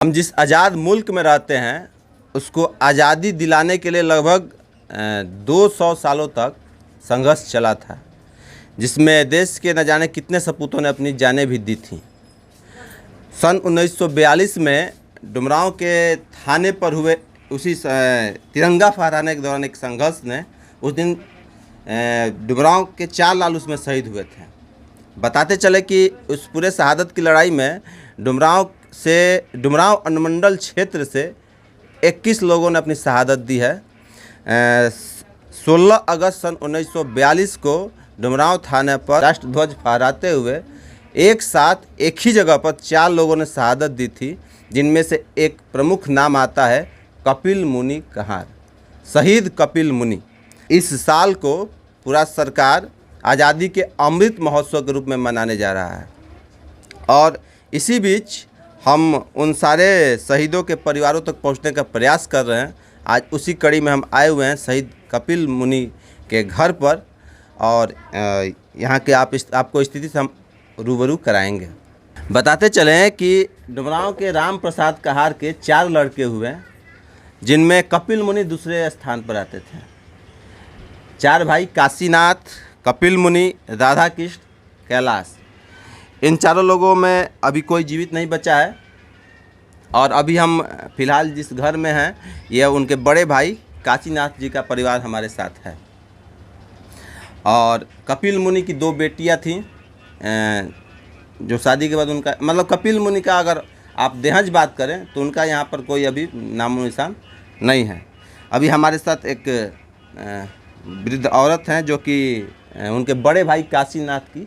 हम जिस आज़ाद मुल्क में रहते हैं उसको आज़ादी दिलाने के लिए लगभग 200 सालों तक संघर्ष चला था, जिसमें देश के न जाने कितने सपूतों ने अपनी जानें भी दी थीं। सन 1942 में डुमरांव के थाने पर हुए उसी तिरंगा फहराने के दौरान एक संघर्ष ने उस दिन डुमरांव के 4 लाल उसमें शहीद हुए थे। बताते चले कि उस पूरे शहादत की लड़ाई में डुमरांव अनुमंडल क्षेत्र से 21 लोगों ने अपनी शहादत दी है। 16 अगस्त सन 1942 को डुमरांव थाने पर राष्ट्रध्वज फहराते हुए एक साथ एक ही जगह पर 4 लोगों ने शहादत दी थी, जिनमें से एक प्रमुख नाम आता है कपिल मुनि कहार, शहीद कपिल मुनि। इस साल को पूरा सरकार आज़ादी के अमृत महोत्सव के रूप में मनाने जा रहा है और इसी बीच हम उन सारे शहीदों के परिवारों तक पहुंचने का प्रयास कर रहे हैं। आज उसी कड़ी में हम आए हुए हैं शहीद कपिल मुनि के घर पर और यहाँ के आपको स्थिति से हम रूबरू कराएंगे। बताते चलें कि डुमरांव के राम प्रसाद कहार के 4 लड़के हुए, जिनमें कपिल मुनि दूसरे स्थान पर आते थे। 4 भाई काशीनाथ, कपिल मुनि, राधा कृष्ण, कैलाश। इन चारों लोगों में अभी कोई जीवित नहीं बचा है और अभी हम फिलहाल जिस घर में हैं यह उनके बड़े भाई काशीनाथ जी का परिवार हमारे साथ है। और कपिल मुनि की 2 बेटियां थीं जो शादी के बाद उनका मतलब कपिल मुनि का अगर आप देहज बात करें तो उनका यहाँ पर कोई अभी नामो निशान नहीं है। अभी हमारे साथ एक वृद्ध औरत हैं जो कि उनके बड़े भाई काशीनाथ की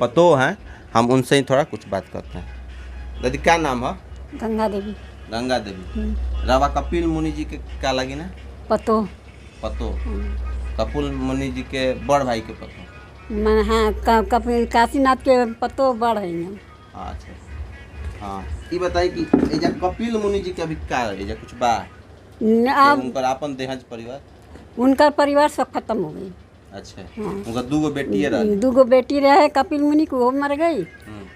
पतोह हैं। हम उनसे ही थोड़ा कुछ बात करते हैं। दादी क्या नाम है? गंगा देवी। गंगा देवी। रावा कपिल मुनि जी के क्या लगी ना? पतोह। कपिल मुनि जी के बड़ भाई के पतोह। मैं हाँ कपिल काशीनाथ के पतोह बड़ है। अच्छा हाँ, ये बताइए कि एजा कपिल मुनि जी के अभी क्या एजा कुछ बा? उनका अपन देहज परिवार? उनका परिवार सब खत्म हो गई। अच्छा हाँ। उनका 2 बेटी रहे? 2 बेटी रहे। कपिल मुनि को वो मर गई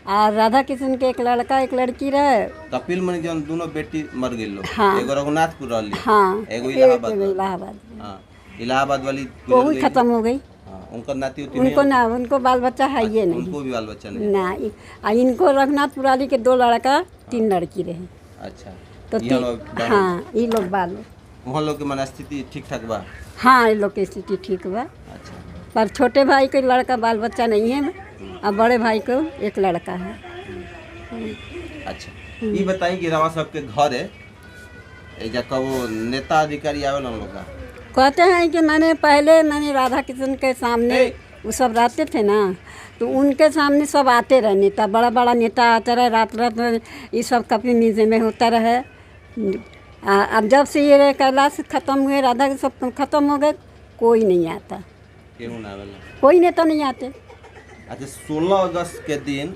और राधा कृष्ण के एक लड़का एक लड़की रहे। कपिल मुनि के दोनों बेटी मर गई लोग। हाँ। एगो रघुनाथपुर रहली। हाँ। एगो इलाहाबाद। हाँ। इलाहाबाद वाली वो भी खत्म हो गई। हाँ। उनका नाती होती उनको ना उनको बाल बच्चा है ये नहीं। उनको भी बाल बच्चा नहीं ना। इनको रघुनाथपुर वाली के 2 लड़का 3 लड़की रहे। अच्छा तो हाँ ये लोग बाल वहाँ लोग की मनस्थिति ठीक ठाक बा? हाँ ये लोग की स्थिति ठीक बा। अच्छा। पर छोटे भाई के लड़का बाल बच्चा नहीं है और बड़े भाई को एक लड़का है। अच्छा ये बताइए कि रवा साहब के घर है एजा का वो नेता अधिकारी आवे ना लोग का कहते हैं कि मैंने राधा कृष्ण के सामने वो सब रहते थे ना, तो उनके सामने सब आते रहे नेता, बड़ा बड़ा नेता आते रहे। रात ये सब कपिल म्यूजियम में होता रहे। अब जब से ये कैलाश खत्म हुए, राधा के सब खत्म हो गए, कोई नहीं आता। क्यों ना कोई नेता नहीं आते। अच्छा 16 अगस्त के दिन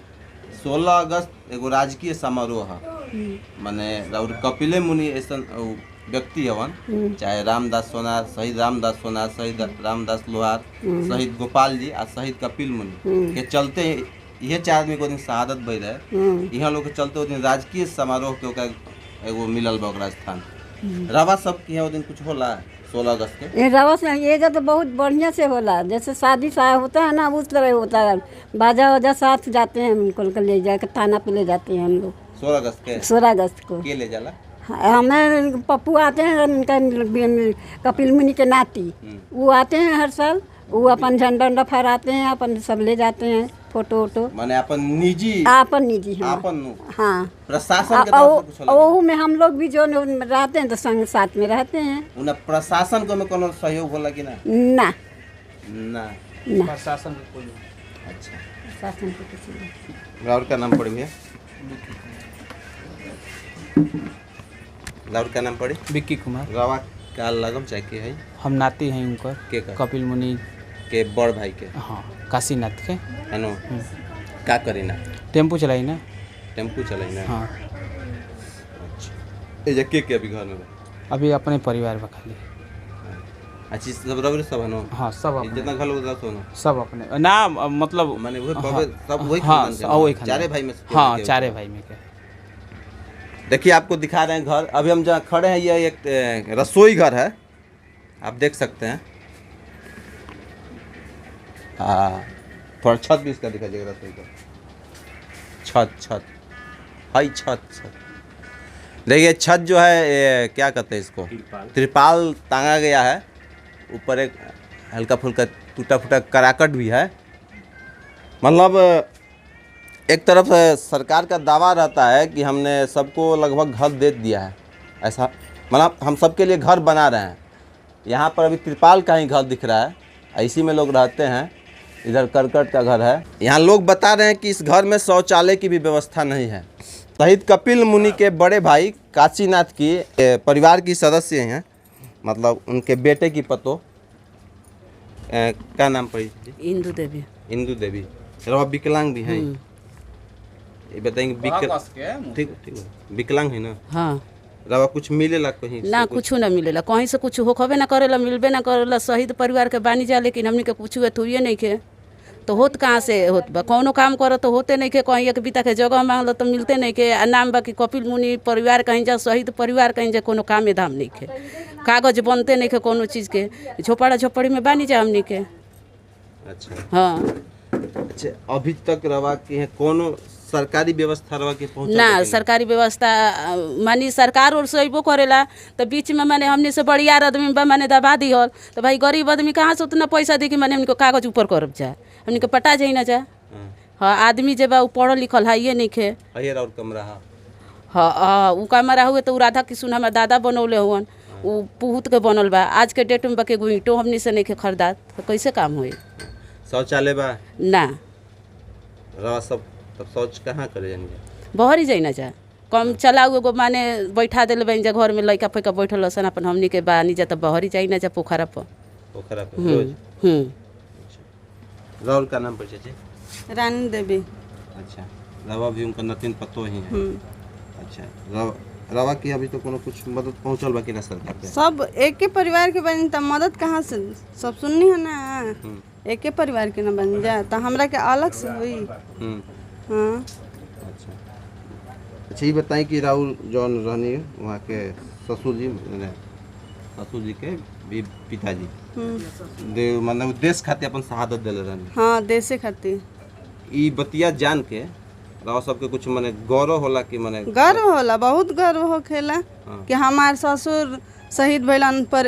16 अगस्त एगो राजकीय समारोह है, माने और कपिल मुनि ऐसा व्यक्ति हवन, चाहे रामदास सोनार, शहीद रामदास सोनार, शहीद रामदास लोहार, शहीद गोपाल जी और शहीद कपिल मुनि के चलते ये 4 आदमी को दिन शहादत भई रहे। यहाँ लोग के चलते वो दिन राजकीय समारोह के एगो मिलल बा स्थान। रवा सब की है वो दिन कुछ होला 16 अगस्त के? रवा से ये तो बहुत बढ़िया से होला, जैसे शादी शाह होता है ना उस तरह होता है। बाजा वाजा साथ जाते हैं, उनको ले जाकर थाना पे ले जाते हैं हम लोग। 16 अगस्त के? 16 अगस्त को के ले जाला? हमें पप्पू आते हैं उनका कपिल मुनि के नाती, वो आते हैं हर साल। वो अपन झंडा फहराते हैं, अपन सब ले जाते हैं फोटो वोटो। माने अपन निजी? अपन निजी हाँ। हाँ प्रशासन के तरफ से कुछ ओहू में हम लोग भी जो रहते हैं तो संग साथ में रहते हैं। उन्हें प्रशासन को में कोनो सहयोग होला कि ना? ना ना प्रशासन को कोई। अच्छा प्रशासन को किसी नहीं। राउर का नाम पड़ी भैया? राउर का नाम पड़ी? विक्की कुमार। रवा का लगम चाहे के है? हम नाती हैं उनकर के का? कपिल मुनि के बड़ भाई के? हाँ काशीनाथ के है नो। का करी ना? टेम्पू चलाई ना। टेम्पू चलाई ना? हाँ। अच्छा ये के अभी घर में? अभी अपने परिवार में खाली। अच्छा सब रबरे सब है नो? हाँ सब जितना घर लोग रहते हो ना सब अपने ना मतलब माने वो सब वही हाँ खानदान से? वही खानदान। 4 भाई में से? हाँ 4 भाई में के। देखिए आपको दिखा रहे हैं घर। अभी हम जहाँ खड़े हैं ये एक रसोई घर है, आप देख सकते हैं। हाँ, थोड़ा छत भी इसका दिखा जाएगा रसोई का। छत हाई छत। देखिए छत जो है ये क्या कहते हैं इसको, त्रिपाल टांगा गया है। ऊपर एक हल्का फुल्का टूटा फूटा कराकट भी है। मतलब एक तरफ सरकार का दावा रहता है कि हमने सबको लगभग घर दे दिया है, ऐसा मतलब हम सबके लिए घर बना रहे हैं। यहाँ पर अभी त्रिपाल का ही घर दिख रहा है, इसी में लोग रहते हैं। इधर करकट का घर है। यहाँ लोग बता रहे हैं कि इस घर में शौचालय की भी व्यवस्था नहीं है। शहीद कपिल मुनि के बड़े भाई काशीनाथ की परिवार की सदस्य हैं, मतलब उनके बेटे की पतो क्या नाम पड़ी थी? इंदू देवी। इंदू देवी। रवा विकलांग भी हैं, ये बताएंगे। ठीक विकलांग है ना? हाँ। रवा कुछ मिलेला कहीं ना कुछ ना मिलेला, कहीं से कुछ होखबे ना करेला, मिलबे ना करेला। शहीद परिवार के बानी जा, लेकिन हमनी के कुछ हुए नहीं के तो होत कहाँ से होत बा? कौनो काम करो तो होते नहीं के, कहीं एक बीता के जगह मांग लो तो मिलते नहीं के। आ नाम बा कि कपिल मुनि परिवार कहीं जा, शहीद परिवार कहीं जा, कोनो काम में धाम नहीं के, कागज बनते नहीं के कोनो चीज़ के। झोपड़ा झोपड़ी में बानी जा हमनी के। अच्छा हाँ। अच्छा, अभी तक रवा के है कोनो सरकारी व्यवस्था रवा के पहुंचा ना सरकारी व्यवस्था मानी सरकार और सहबो करेला तो बीच में माने हमने से बड़ियार आदमी बा माने दबा दिहल तो भाई गरीब आदमी कहाँ से उतना पैसा दे कि माने हमको कागज ऊपर करब जा, हमने पटा जाई ना जा। हाँ आदमी जब वो पढ़ल लिखल है ये नहीं खे। और कमरा हाँ वो कमरा हुए तो राधा किशुन हमारे दादा बनौले हुअन, वो बहुत के बनल बा। आज के डेट में बाकी एगो ईंटो हमने से नहीं खे खरीदा तो कैसे काम हुई? शौचालय बा ना रवा सब तब शौच कहाँ करे जाएंगे? बहरी जाई ना जा। कम चलाऊ एगो माने बैठा दिल बन जा घर में, लड़का फैका बैठल सन अपन हमनी के बानी जा, तो बहरी जाई ना जा पोखरा पर। पोखरा पे रोज। राहुल का नाम पूछे जी? रानी देवी। अच्छा, रवा भी उनका नतीन पतो ही है। अच्छा, रवा की अभी तो कोनो कुछ मदद पहुंचल बा कि ना सरकार के? सब एक के परिवार के बन त मदद कहाँ से? सब सुननी है ना, एक के परिवार के ना बन जा तो हमरा के अलग से हुई। हाँ। अच्छा अच्छा, ये बताएं कि राहुल जौन रहनी वहाँ के ससुर जी के भी पिताजी मतलब देश खातिर अपन शहादत दिले रहनी। हाँ देशे खातिर। ई बतिया जान के राव सबके कुछ माने गौरव होला कि माने गर्व होला, बहुत गर्व होखेला कि हमार ससुर शहीद भइलन पर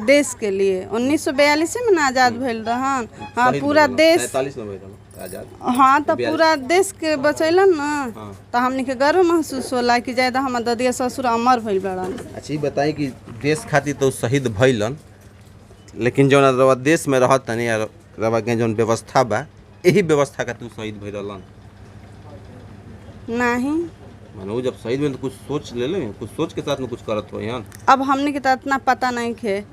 देश के लिए। 1942 में ना आज़ाद भइल रहन। हाँ पूरा देश 43 में भइल आज़ाद। हाँ तो पूरा देश के बचैलन ना, तो हमनी के गर्व महसूस होला कि ज्यादा हमार ददिया ससुर अमर भइल बड़न। अच्छा, ये बताई कि देश खातिर तो शहीद भइलन, लेकिन जौन रवा देश में रहत तनी रवा के जौन व्यवस्था बा यही व्यवस्था का तू शहीद भइलन नहीं? माने वो जब शहीद में तो कुछ सोच ले ले, कुछ सोच के साथ में कुछ करत हो यान। अब हमने के तो इतना पता नहीं खे,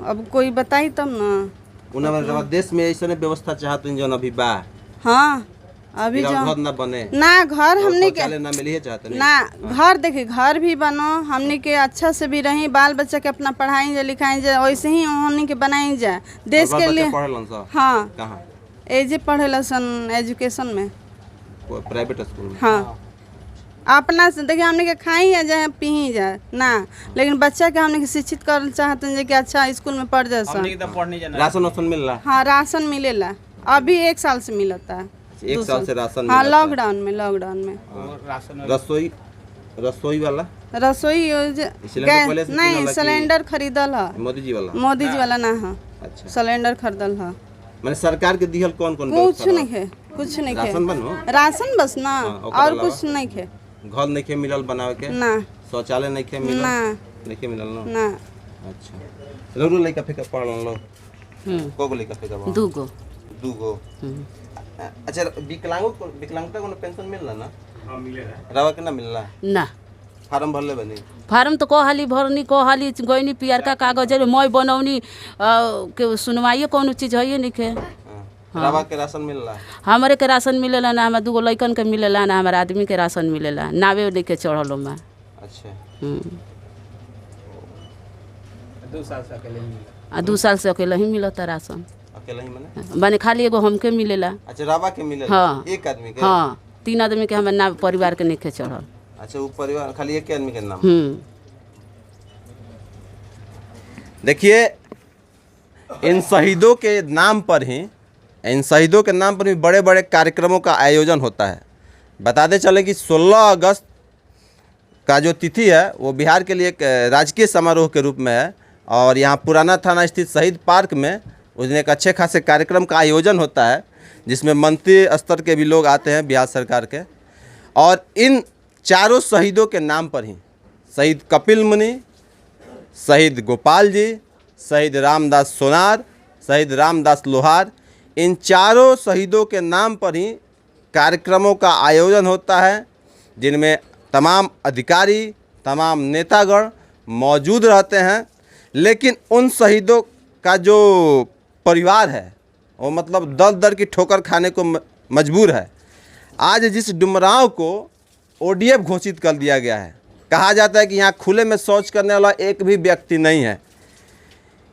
अब कोई बताई तब ना। उना में रवा देश में ऐसा व्यवस्था चाहत जौन अभी बा। हाँ अभी जो घर ना बने ना, घर हमने के ना मिली चाहते ना, घर देखिए घर भी बनो हमने के अच्छा से भी रही, बाल बच्चा के अपना पढ़ाई जा लिखाई जा, वैसे ही हमने के बनाई जा देश के लिए। हाँ कहाँ एजे पढ़ेला सन एजुकेशन में, प्राइवेट स्कूल में। हाँ अपना से देखिए हमने के खाई है जाए पी जाए ना, लेकिन बच्चा के हमने के शिक्षित कर चाहते हैं कि अच्छा स्कूल में पढ़ जाए। राशन वासन मिल रहा? हाँ राशन मिलेला, अभी 1 साल से मिलता है। 1 साल से राशन? हाँ लॉकडाउन में रसोई वाला रसोई गैस नहीं, सिलेंडर खरीदल है मोदी जी वाला ना है। अच्छा, सिलेंडर खरीदल है। मैंने सरकार के दिहल कौन कुछ नहीं है, कुछ नहीं है, राशन बस ना, और कुछ नहीं है। घर नहीं के मिलल बनावे के ना, शौचालय नहीं के मिलल ना, नहीं के मिलल ना। अच्छा, रोरो लइका फेका पढ़ लो कोगो लइका फेका बा? दूगो। अच्छा, विकलांगता को पेंशन मिलला ना? हां मिलेला। रावा के ना मिलला ना? फार्म भरले बनी? फार्म तो कहली भरनी, कहली गईनी पियर का कागज मैं बनौनी के सुनवाइए कोनो चीज है नहीं के। रावा के राशन मिलला? हमारे के राशन मिलेला ना, हमारे 2 लइकन के मिलेला ना, हमारे आदमी के राशन मिलेला, नावे लेके चढ़लो मैं। अच्छा, 2 साल से अकेले ही मिला। 2 साल से अकेले ही मिलता राशन, अकेले ही माने खाली एगो हमके मिलेला। अच्छा, रावा के मिलेला? हाँ एक आदमी के? हाँ 3 आदमी के हमारे ना परिवार के नहीं के चढ़ल। अच्छा, वो परिवार खाली एक आदमी के नाम। देखिए, इन शहीदों के नाम पर ही बड़े बड़े कार्यक्रमों का आयोजन होता है। बताते चले कि 16 अगस्त का जो तिथि है वो बिहार के लिए एक राजकीय समारोह के रूप में है, और यहाँ पुराना थाना स्थित शहीद पार्क में उस दिन एक अच्छे खासे कार्यक्रम का आयोजन होता है, जिसमें मंत्री स्तर के भी लोग आते हैं बिहार सरकार के। और इन चारों शहीदों के नाम पर ही शहीद कपिल मुनि, शहीद गोपाल जी, शहीद रामदास सोनार, शहीद रामदास लोहार, इन चारों शहीदों के नाम पर ही कार्यक्रमों का आयोजन होता है, जिनमें तमाम अधिकारी, तमाम नेतागण मौजूद रहते हैं। लेकिन उन शहीदों का जो परिवार है वो मतलब दर दर की ठोकर खाने को मजबूर है। आज जिस डुमरांव को ODF घोषित कर दिया गया है, कहा जाता है कि यहाँ खुले में शौच करने वाला एक भी व्यक्ति नहीं है।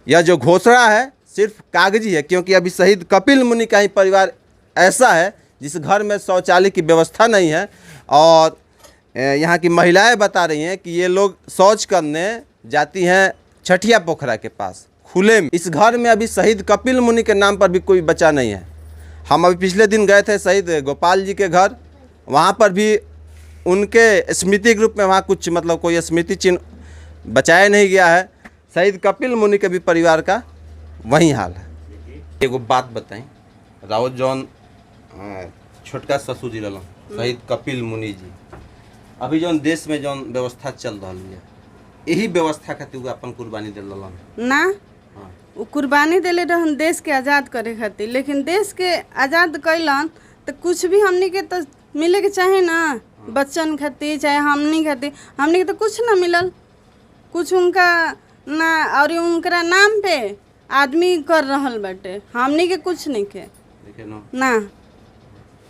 यह जो घोषणा है सिर्फ कागजी है, क्योंकि अभी शहीद कपिल मुनि का ही परिवार ऐसा है जिस घर में शौचालय की व्यवस्था नहीं है, और यहाँ की महिलाएं बता रही हैं कि ये लोग शौच करने जाती हैं छठिया पोखरा के पास खुले में। इस घर में अभी शहीद कपिल मुनि के नाम पर भी कोई बचा नहीं है। हम अभी पिछले दिन गए थे शहीद गोपाल जी के घर, वहाँ पर भी उनके स्मृति के रूप में वहाँ कुछ मतलब कोई स्मृति चिन्ह बचाया नहीं गया है। शहीद कपिल मुनि के भी परिवार का वही हाल है। एगो बात बताएं, राउत जौन छोटका ससुर जी रहलन शहीद कपिल मुनि जी, अभी जौन देश में जौन व्यवस्था चल रहा है, यही व्यवस्था खातिर वो अपन कुर्बानी दे रहलन ना। वो कुर्बानी दिले रहन देश के आज़ाद करे खातिर, लेकिन देश के आज़ाद कैलन तो कुछ भी हमनी के तो मिले के चाहे ना, बच्चन खातिर चाहे हमनी खातिर। हमनी के तो कुछ ना मिलल, कुछ उनका ना, और उनकरा नाम पे आदमी कर रहल बाटे, हमनी के कुछ नहीं के ना।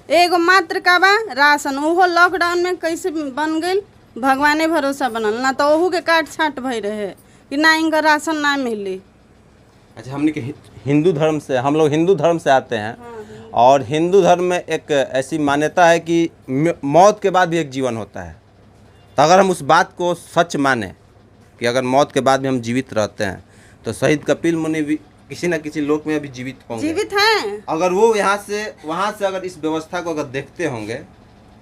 एगो मात्र का बा राशन, ओहो लॉकडाउन में कैसे बन गई, भगवाने भरोसा बनल ना, तो ओहू के काट छाट भई रहे कि ना इनका राशन ना मिली। अच्छा, हमने के हिंदू धर्म से, हम लोग हिंदू धर्म से आते हैं, और हिंदू धर्म में एक ऐसी मान्यता है कि मौत के बाद भी एक जीवन होता है। तो अगर हम उस बात को सच माने कि अगर मौत के बाद भी हम जीवित रहते हैं, तो शहीद कपिल मुनि भी किसी न किसी लोक में अभी जीवित होंगे, जीवित हैं। अगर वो यहाँ से वहाँ से अगर इस व्यवस्था को अगर देखते होंगे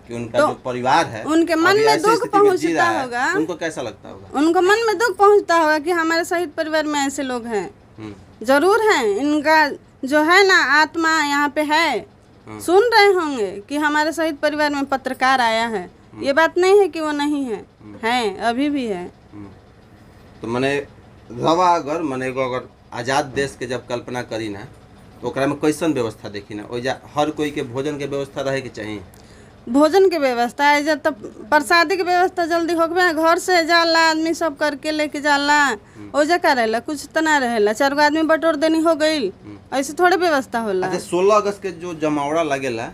कि उनका तो जो परिवार है उनके मन में दुख पहुँचता होगा, उनको कैसा लगता होगा? उनको मन में दुख पहुँचता होगा कि हमारे शहीद परिवार में ऐसे लोग हैं, जरूर हैं। इनका जो है ना आत्मा यहाँ पे है, सुन रहे होंगे कि हमारे शहीद परिवार में पत्रकार आया है। ये बात नहीं है कि वो नहीं है, अभी भी है। तो मने रवा अगर मने को अगर आज़ाद देश के जब कल्पना करी ना, तो ओकरा में कैसन व्यवस्था देखी ना, ओइजा हर कोई के भोजन के व्यवस्था रहे के चाहिए। भोजन के व्यवस्था है जब तब प्रसादी के व्यवस्था जल्दी हो गए, घर से जाला आदमी सब करके लेके जाला, ओजा का रहेला कुछ तो ना रहेला, 4 गो आदमी बटोर देनी हो गई, ऐसे थोड़े व्यवस्था होला। अच्छा, 16 अगस्त के जो जमावड़ा लगेला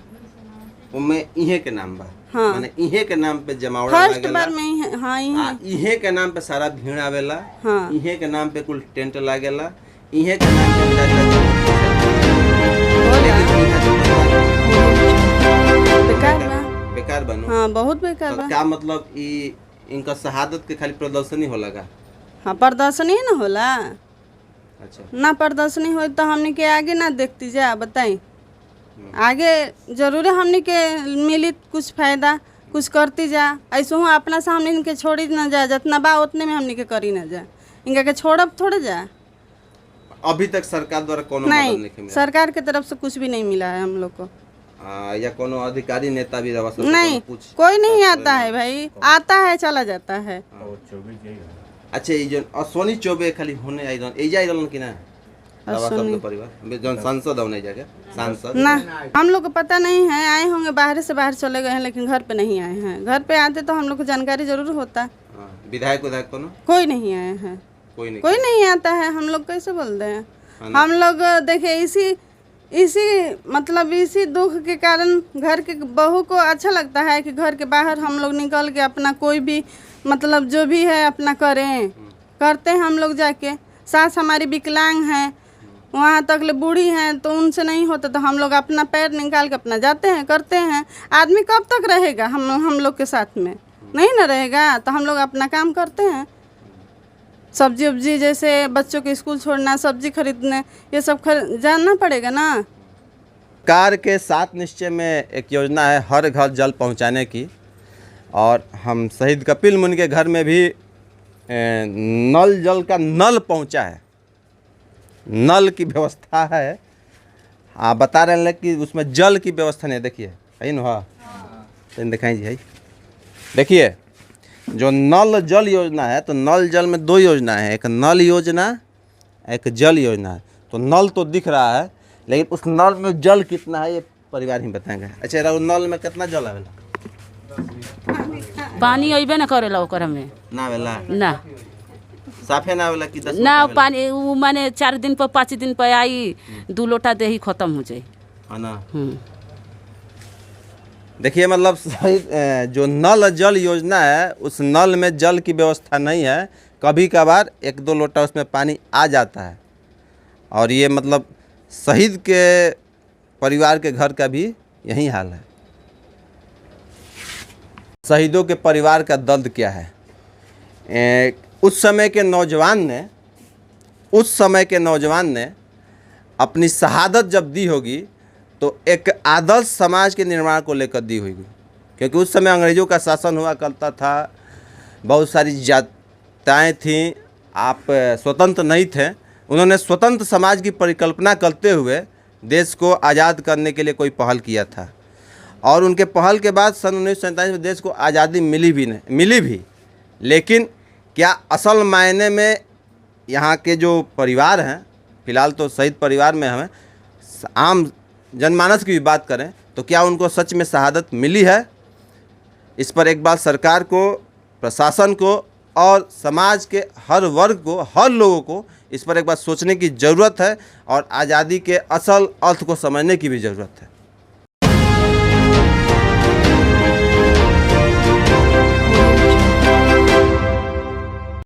उनमें इहे के नाम बा, हाँ, माने इहे के नाम पे जमावड़ा लगेला फर्स्ट बार में, हाँ, इहे के नाम पे सारा भीड़ आवेला, हाँ, इहे के नाम पे कुल टेंट लागेला, इहे के नाम पे बेकार बनो, हाँ, बहुत बेकार बा। क्या मतलब इनका शहादत के खाली प्रदर्शनी होला का? हाँ, प्रदर्शनी ही ना होला। अच्छा, ना प्रदर्शनी हो तो हमने के आगे ना देखती जा, बताई आगे जरूर हमने के मिली कुछ फायदा, कुछ करती जा। ऐसे हूँ अपना से हमने इनके छोड़ी ना जा, जितना बा उतने में हमने के करी ना जा, इनका के छोड़ब थोड़े जा। अभी तक सरकार द्वारा कोनो मदद नहीं मिला, सरकार के तरफ से कुछ भी नहीं मिला है हम लोग को, या कोनो अधिकारी नेता भी नहीं, कोई नहीं आता है भाई, आता है चला जाता है। अच्छा, ये जो अश्वनी चौबे खाली होने आई रहन कि ना परिवार जो सांसद होने जाके सांसद ना, हम लोग को पता नहीं है, आए होंगे बाहर से, बाहर चले गए हैं, लेकिन घर पे नहीं आए हैं। घर पे आते तो हम लोग को जानकारी जरूर होता। विधायक कोई नहीं आए हैं, कोई नहीं आता है, हम लोग कैसे बोलते हैं। हम लोग देखे इसी मतलब इसी दुख के कारण घर के बहू को अच्छा लगता है कि घर के बाहर हम लोग निकल के अपना कोई भी मतलब जो भी है अपना करते हैं हम लोग जाके। सास हमारी विकलांग हैं, वहाँ तक ले बूढ़ी हैं, तो उनसे नहीं होता तो हम लोग अपना पैर निकाल के अपना जाते हैं, करते हैं। आदमी कब तक रहेगा हम लोग के साथ में, नहीं ना रहेगा तो हम लोग अपना काम करते हैं। सब्जी उब्जी जैसे बच्चों के स्कूल छोड़ना, सब्जी खरीदने, ये सब जानना पड़ेगा ना। सरकार के 7 निश्चय में एक योजना है हर घर जल पहुंचाने की, और हम शहीद कपिल मुनि के घर में भी नल जल का नल पहुंचा है, नल की व्यवस्था है। आप बता रहे हैं कि उसमें जल की व्यवस्था नहीं, देखिए है ना, हाँ दिखाई जी, देखिए जो नल जल योजना है, तो नल जल में 2 योजना है, एक नल योजना, एक जल योजना है। तो नल तो दिख रहा है, लेकिन उस नल में जल कितना है ये परिवार ही बताएंगे। अच्छा रहू, नल में कितना जल आवेला? पानी अइबे ना करेला ओकर में ना आवेला, ना साफे ना आवेला कि 10 ना पानी उ माने 4 दिन पर 5 दिन पर आई 2 लोटा दे ही खत्म हो जाए। है ना। देखिए मतलब जो नल जल योजना है, उस नल में जल की व्यवस्था नहीं है, कभी कभार 1-2 लोटा उसमें पानी आ जाता है। और ये मतलब शहीद के परिवार के घर का भी यही हाल है। शहीदों के परिवार का दर्द क्या है? उस समय के नौजवान ने अपनी शहादत जब दी होगी तो एक आदर्श समाज के निर्माण को लेकर दी होगी, क्योंकि उस समय अंग्रेज़ों का शासन हुआ करता था, बहुत सारी जातियाँ थीं, आप स्वतंत्र नहीं थे। उन्होंने स्वतंत्र समाज की परिकल्पना करते हुए देश को आज़ाद करने के लिए कोई पहल किया था, और उनके पहल के बाद सन 1947 में देश को आज़ादी मिली भी। लेकिन क्या असल मायने में यहाँ के जो परिवार हैं, फ़िलहाल तो शहीद परिवार में हमें आम जनमानस की भी बात करें तो क्या उनको सच में शहादत मिली है? इस पर एक बार सरकार को, प्रशासन को और समाज के हर वर्ग को, हर लोगों को इस पर एक बार सोचने की ज़रूरत है, और आज़ादी के असल अर्थ को समझने की भी ज़रूरत है।